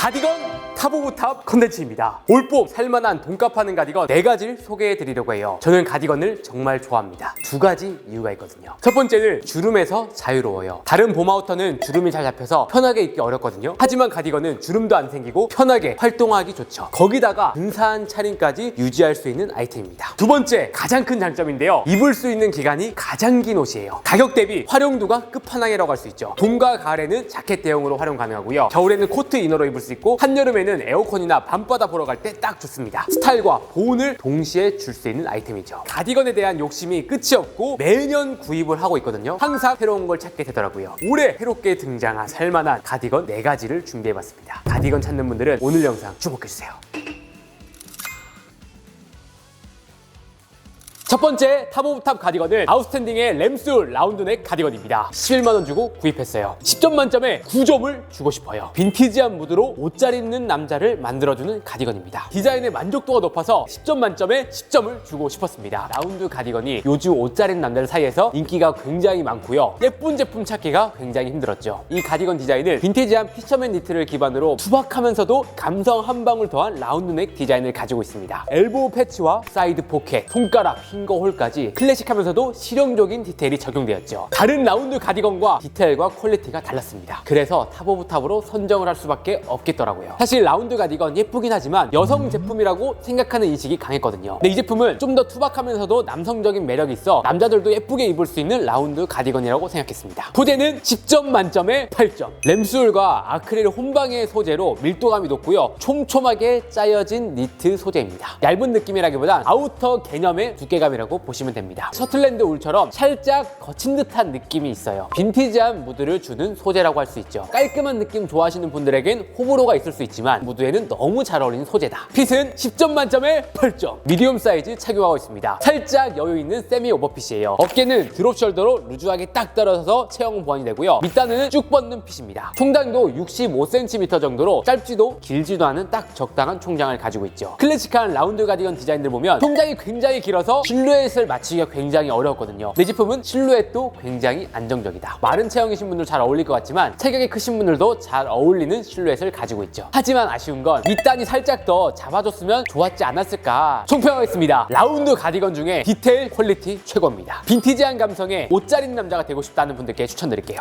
가디건 탑 오브 탑 컨텐츠입니다. 올봄 살만한 돈값하는 가디건 4가지를 소개해 드리려고 해요. 저는 가디건을 정말 좋아합니다. 2가지 이유가 있거든요. 첫 번째는 주름에서 자유로워요. 다른 봄 아우터는 주름이 잘 잡혀서 편하게 입기 어렵거든요. 하지만 가디건은 주름도 안 생기고 편하게 활동하기 좋죠. 거기다가 근사한 차림까지 유지할 수 있는 아이템입니다. 두 번째, 가장 큰 장점인데요. 입을 수 있는 기간이 가장 긴 옷이에요. 가격 대비 활용도가 끝판왕이라고 할 수 있죠. 봄과 가을에는 자켓 대용으로 활용 가능하고요. 겨울에는 코트 이너로 입을 수 있고 한여름에는 에어컨이나 밤바다 보러 갈 때 딱 좋습니다. 스타일과 보온을 동시에 줄 수 있는 아이템이죠. 가디건에 대한 욕심이 끝이 없고 매년 구입을 하고 있거든요. 항상 새로운 걸 찾게 되더라고요. 올해 새롭게 등장한 살만한 가디건 4가지를 준비해봤습니다. 가디건 찾는 분들은 오늘 영상 주목해주세요. 첫 번째 탑 오브 탑 가디건은 아웃스탠딩의 램솔 라운드넥 가디건입니다. 11만원 주고 구입했어요. 10점 만점에 9점을 주고 싶어요. 빈티지한 무드로 옷 잘 입는 남자를 만들어주는 가디건입니다. 디자인의 만족도가 높아서 10점 만점에 10점을 주고 싶었습니다. 라운드 가디건이 요즘 옷 잘 입는 남자들 사이에서 인기가 굉장히 많고요. 예쁜 제품 찾기가 굉장히 힘들었죠. 이 가디건 디자인은 빈티지한 피셔맨 니트를 기반으로 투박하면서도 감성 한 방울 더한 라운드넥 디자인을 가지고 있습니다. 엘보우 패치와 사이드 포켓, 손가락, 홀까지 클래식하면서도 실용적인 디테일이 적용되었죠. 다른 라운드 가디건과 디테일과 퀄리티가 달랐습니다. 그래서 탑 오브 탑으로 선정을 할 수밖에 없겠더라고요. 사실 라운드 가디건 예쁘긴 하지만 여성 제품이라고 생각하는 인식이 강했거든요. 근데 이 제품은 좀 더 투박하면서도 남성적인 매력이 있어 남자들도 예쁘게 입을 수 있는 라운드 가디건이라고 생각했습니다. 소재는 10점 만점에 8점. 램술과 아크릴 혼방의 소재로 밀도감이 높고요. 촘촘하게 짜여진 니트 소재입니다. 얇은 느낌이라기보단 아우터 개념의 두께감 이라고 보시면 됩니다. 셔틀랜드 울처럼 살짝 거친 듯한 느낌이 있어요. 빈티지한 무드를 주는 소재라고 할 수 있죠. 깔끔한 느낌 좋아하시는 분들에겐 호불호가 있을 수 있지만 무드에는 너무 잘 어울리는 소재다. 핏은 10점 만점에 8점. 미디움 사이즈 착용하고 있습니다. 살짝 여유 있는 세미 오버핏이에요. 어깨는 드롭 숄더로 루즈하게 딱 떨어져서 체형 보완이 되고요. 밑단은 쭉 뻗는 핏입니다. 총장도 65cm 정도로 짧지도 길지도 않은 딱 적당한 총장을 가지고 있죠. 클래식한 라운드 가디건 디자인들 보면 총장이 굉장히 길어서 실루엣을 맞추기가 굉장히 어려웠거든요. 내 제품은 실루엣도 굉장히 안정적이다. 마른 체형이신 분들 잘 어울릴 것 같지만 체격이 크신 분들도 잘 어울리는 실루엣을 가지고 있죠. 하지만 아쉬운 건 밑단이 살짝 더 잡아줬으면 좋았지 않았을까. 총평하겠습니다. 라운드 가디건 중에 디테일 퀄리티 최고입니다. 빈티지한 감성의 옷 잘 입는 남자가 되고 싶다는 분들께 추천드릴게요.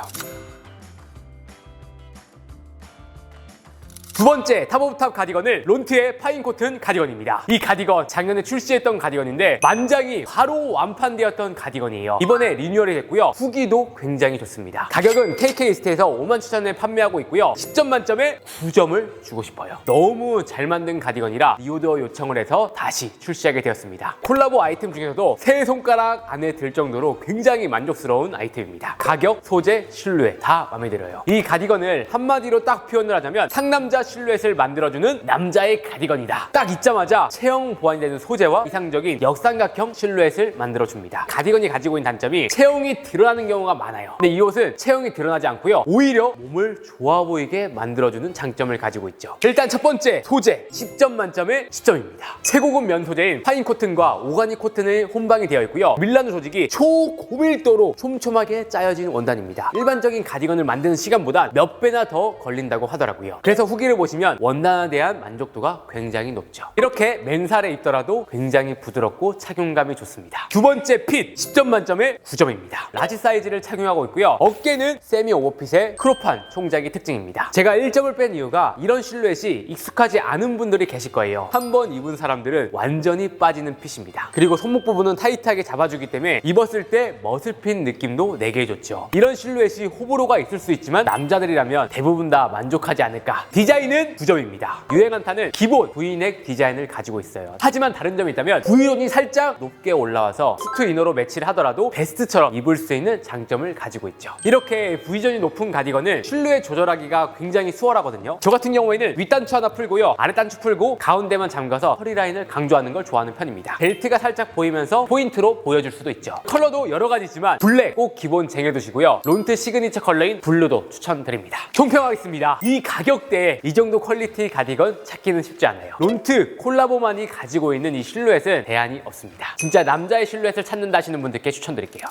두 번째 탑 오브 탑 가디건은 론트의 파인 코튼 가디건입니다. 이 가디건 작년에 출시했던 가디건인데 만장이 바로 완판되었던 가디건이에요. 이번에 리뉴얼이 됐고요. 후기도 굉장히 좋습니다. 가격은 KK리스트에서 57,000원에 판매하고 있고요. 10점 만점에 9점을 주고 싶어요. 너무 잘 만든 가디건이라 리오더 요청을 해서 다시 출시하게 되었습니다. 콜라보 아이템 중에서도 세 손가락 안에 들 정도로 굉장히 만족스러운 아이템입니다. 가격, 소재, 실루엣 다 마음에 들어요. 이 가디건을 한마디로 딱 표현을 하자면 상남자 실루엣을 만들어주는 남자의 가디건이다. 딱 입자마자 체형 보완이 되는 소재와 이상적인 역삼각형 실루엣을 만들어줍니다. 가디건이 가지고 있는 단점이 체형이 드러나는 경우가 많아요. 근데 이 옷은 체형이 드러나지 않고요. 오히려 몸을 좋아 보이게 만들어주는 장점을 가지고 있죠. 일단 첫 번째, 소재 10점 만점에 10점입니다. 최고급 면 소재인 파인 코튼과 오가닉 코튼의 혼방이 되어 있고요. 밀라노 조직이 초고밀도로 촘촘하게 짜여진 원단입니다. 일반적인 가디건을 만드는 시간보다 몇 배나 더 걸린다고 하더라고요. 그래서 후기를 보시면 원단에 대한 만족도가 굉장히 높죠. 이렇게 맨살에 입더라도 굉장히 부드럽고 착용감이 좋습니다. 두 번째 핏 10점 만점에 9점입니다. 라지 사이즈를 착용하고 있고요. 어깨는 세미 오버핏의 크롭한 총장이 특징입니다. 제가 1점을 뺀 이유가 이런 실루엣이 익숙하지 않은 분들이 계실 거예요. 한번 입은 사람들은 완전히 빠지는 핏입니다. 그리고 손목 부분은 타이트하게 잡아주기 때문에 입었을 때 머슬핏 느낌도 내게 해줬죠. 이런 실루엣이 호불호가 있을 수 있지만 남자들이라면 대부분 다 만족하지 않을까. 디자인은 9점입니다. 유행한타는 기본 V넥 디자인을 가지고 있어요. 하지만 다른 점이 있다면 V존이 살짝 높게 올라와서 수트 이너로 매치를 하더라도 베스트처럼 입을 수 있는 장점을 가지고 있죠. 이렇게 V존이 높은 가디건은 실루엣 조절하기가 굉장히 수월하거든요. 저 같은 경우에는 윗단추 하나 풀고요. 아랫단추 풀고 가운데만 잠가서 허리라인을 강조하는 걸 좋아하는 편입니다. 벨트가 살짝 보이면서 포인트로 보여줄 수도 있죠. 컬러도 여러 가지지만 블랙 꼭 기본 쟁여두시고요. 론트 시그니처 컬러인 블루도 추천드립니다. 총평하겠습니다. 이 가격대에 이 정도 퀄리티 가디건 찾기는 쉽지 않아요. 론트 콜라보만이 가지고 있는 이 실루엣은 대안이 없습니다. 진짜 남자의 실루엣을 찾는다 하시는 분들께 추천드릴게요.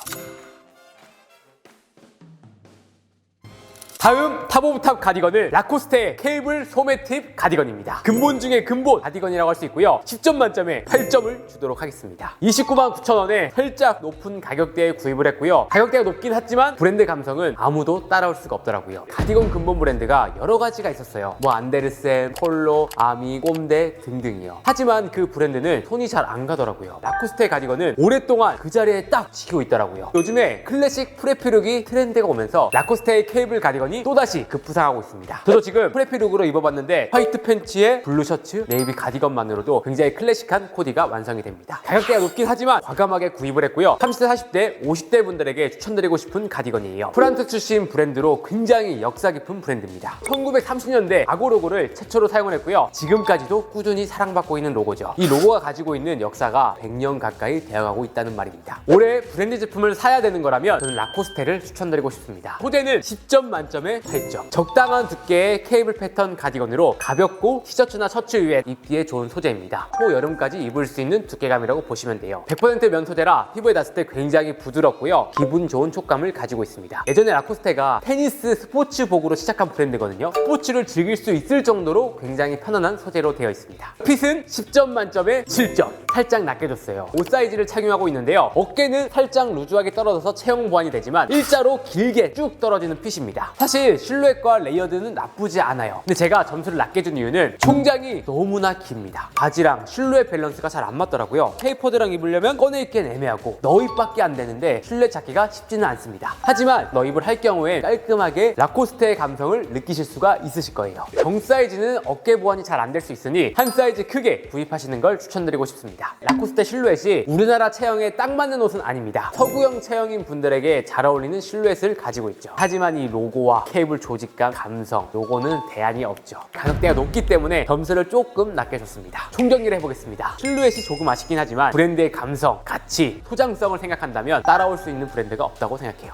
다음 탑 오브 탑 가디건은 라코스테 케이블 소매 팁 가디건입니다. 근본 중에 근본 가디건이라고 할 수 있고요. 10점 만점에 8점을 주도록 하겠습니다. 299,000원에 살짝 높은 가격대에 구입을 했고요. 가격대가 높긴 하지만 브랜드 감성은 아무도 따라올 수가 없더라고요. 가디건 근본 브랜드가 여러 가지가 있었어요. 뭐 안데르센, 폴로, 아미, 꼼데 등등이요. 하지만 그 브랜드는 손이 잘 안 가더라고요. 라코스테 가디건은 오랫동안 그 자리에 딱 지키고 있더라고요. 요즘에 클래식 프레피룩이 트렌드가 오면서 라코스테의 케이블 가디건이 또다시 급부상하고 있습니다. 저도 지금 프레피룩으로 입어봤는데 화이트 팬츠에 블루 셔츠, 네이비 가디건만으로도 굉장히 클래식한 코디가 완성이 됩니다. 가격대가 높긴 하지만 과감하게 구입을 했고요. 30대, 40대, 50대 분들에게 추천드리고 싶은 가디건이에요. 프랑스 출신 브랜드로 굉장히 역사 깊은 브랜드입니다. 1930년대 아고 로고를 최초로 사용을 했고요. 지금까지도 꾸준히 사랑받고 있는 로고죠. 이 로고가 가지고 있는 역사가 100년 가까이 되어가고 있다는 말입니다. 올해 브랜드 제품을 사야 되는 거라면 저는 라코스테를 추천드리고 싶습니다. 소재는 10점 만점에 8점. 적당한 두께의 케이블 패턴 가디건으로 가볍고 티셔츠나 셔츠 위에 입기에 좋은 소재입니다. 초여름까지 입을 수 있는 두께감이라고 보시면 돼요. 100% 면 소재라 피부에 닿았을 때 굉장히 부드럽고요. 기분 좋은 촉감을 가지고 있습니다. 예전에 라코스테가 테니스 스포츠복으로 시작한 브랜드거든요. 스포츠를 즐길 수 있을 정도로 굉장히 편안한 소재로 되어 있습니다. 핏은 10점 만점에 7점. 살짝 낮게 줬어요. 옷 사이즈를 착용하고 있는데요. 어깨는 살짝 루즈하게 떨어져서 체형 보완이 되지만 일자로 길게 쭉 떨어지는 핏입니다. 사실 실루엣과 레이어드는 나쁘지 않아요. 근데 제가 점수를 낮게 준 이유는 총장이 너무나 깁니다. 바지랑 실루엣 밸런스가 잘 안 맞더라고요. 테이퍼드랑 입으려면 꺼내 입기엔 애매하고 너입밖에 안 되는데 실루엣 잡기가 쉽지는 않습니다. 하지만 너입을 할 경우에 깔끔하게 라코스테의 감성을 느끼실 수가 있으실 거예요. 정 사이즈는 어깨 보완이 잘 안 될 수 있으니 한 사이즈 크게 구입하시는 걸 추천드리고 싶습니다. 라코스테 실루엣이 우리나라 체형에 딱 맞는 옷은 아닙니다. 서구형 체형인 분들에게 잘 어울리는 실루엣을 가지고 있죠. 하지만 이 로고와 케이블 조직감, 감성, 요거는 대안이 없죠. 가격대가 높기 때문에 점수를 조금 낮게 줬습니다. 총정리를 해보겠습니다. 실루엣이 조금 아쉽긴 하지만 브랜드의 감성, 가치, 소장성을 생각한다면 따라올 수 있는 브랜드가 없다고 생각해요.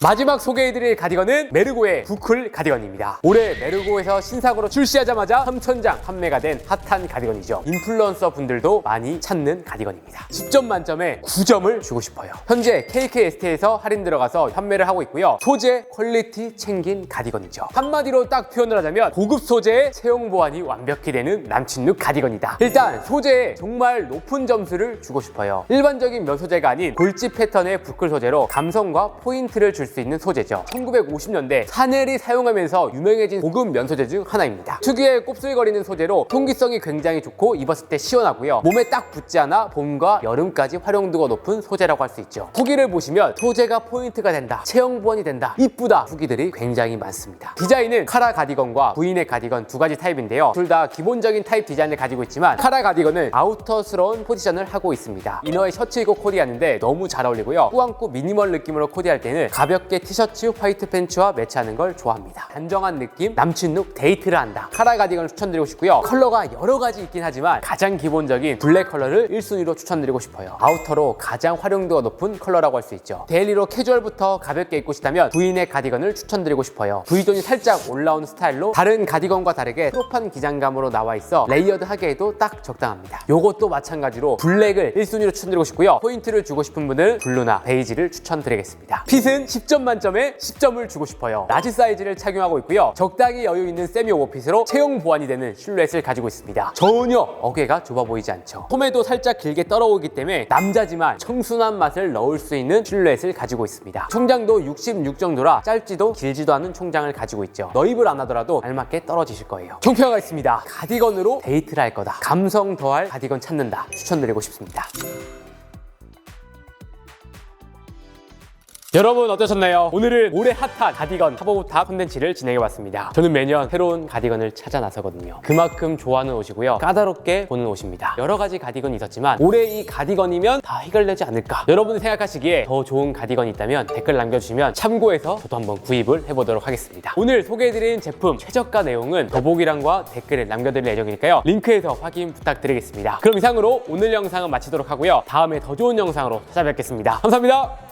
마지막 소개해드릴 가디건은 메르고의 부클 가디건입니다. 올해 메르고에서 신상으로 출시하자마자 3,000장 판매가 된 핫한 가디건이죠. 인플루언서 분들도 많이 찾는 가디건입니다. 10점 만점에 9점을 주고 싶어요. 현재 KKST에서 할인 들어가서 판매를 하고 있고요. 소재, 퀄리티 챙긴 가디건이죠. 한마디로 딱 표현을 하자면 고급 소재의 체형 보완이 완벽히 되는 남친룩 가디건이다. 일단 소재에 정말 높은 점수를 주고 싶어요. 일반적인 면 소재가 아닌 골지 패턴의 부클 소재로 감성과 포인트를 줄 수 있는 소재죠. 1950년대 샤넬이 사용하면서 유명해진 고급 면 소재 중 하나입니다. 특유의 곱슬거리는 소재로 통기성이 굉장히 좋고 입었을 때 시원하고요. 몸에 딱 붙지 않아 봄과 여름까지 활용도가 높은 소재라고 할 수 있죠. 후기를 보시면 소재가 포인트가 된다, 체형 보완이 된다, 이쁘다 후기들이 굉장히 많습니다. 디자인은 카라 가디건과 부인의 가디건 두 가지 타입인데요. 둘 다 기본적인 타입 디자인을 가지고 있지만 카라 가디건은 아우터스러운 포지션을 하고 있습니다. 이너에 셔츠 입고 코디하는데 너무 잘 어울리고요. 꾸안꾸 미니멀 느낌으로 코디할 때는 가볍게 티셔츠, 화이트 팬츠와 매치하는 걸 좋아합니다. 단정한 느낌, 남친룩, 데이트를 한다. 카라 가디건을 추천드리고 싶고요. 컬러가 여러 가지 있긴 하지만 가장 기본적인 블랙 컬러를 1순위로 추천드리고 싶어요. 아우터로 가장 활용도가 높은 컬러라고 할 수 있죠. 데일리로 캐주얼부터 가볍게 입고 싶다면 부인의 가디건을 추천드리고 싶어요. V존이 살짝 올라온 스타일로 다른 가디건과 다르게 프롭한 기장감으로 나와 있어 레이어드하기에도 딱 적당합니다. 요것도 마찬가지로 블랙을 1순위로 추천드리고 싶고요. 포인트를 주고 싶은 분은 블루나 베이지를 추천드리겠습니다. 핏은 10점 만점에 10점을 주고 싶어요. 라지 사이즈를 착용하고 있고요. 적당히 여유 있는 세미 오버핏으로 체형 보완이 되는 실루엣을 가지고 있습니다. 전혀 어깨가 좁아 보이지 않죠. 소매도 살짝 길게 떨어오기 때문에 남자지만 청순한 맛을 넣을 수 있는 실루엣을 가지고 있습니다. 총장도 66 정도라 짧지도 길지도 않은 총장을 가지고 있죠. 너입을 안 하더라도 알맞게 떨어지실 거예요. 총평가 있습니다. 가디건으로 데이트를 할 거다, 감성 더할 가디건 찾는다, 추천드리고 싶습니다. 여러분 어떠셨나요? 오늘은 올해 핫한 가디건 탑 오브 탑 콘텐츠를 진행해봤습니다. 저는 매년 새로운 가디건을 찾아 나서거든요. 그만큼 좋아하는 옷이고요. 까다롭게 보는 옷입니다. 여러 가지 가디건이 있었지만 올해 이 가디건이면 다 해결되지 않을까? 여러분이 생각하시기에 더 좋은 가디건이 있다면 댓글 남겨주시면 참고해서 저도 한번 구입을 해보도록 하겠습니다. 오늘 소개해드린 제품 최저가 내용은 더보기란과 댓글에 남겨드릴 예정이니까요. 링크에서 확인 부탁드리겠습니다. 그럼 이상으로 오늘 영상은 마치도록 하고요. 다음에 더 좋은 영상으로 찾아뵙겠습니다. 감사합니다.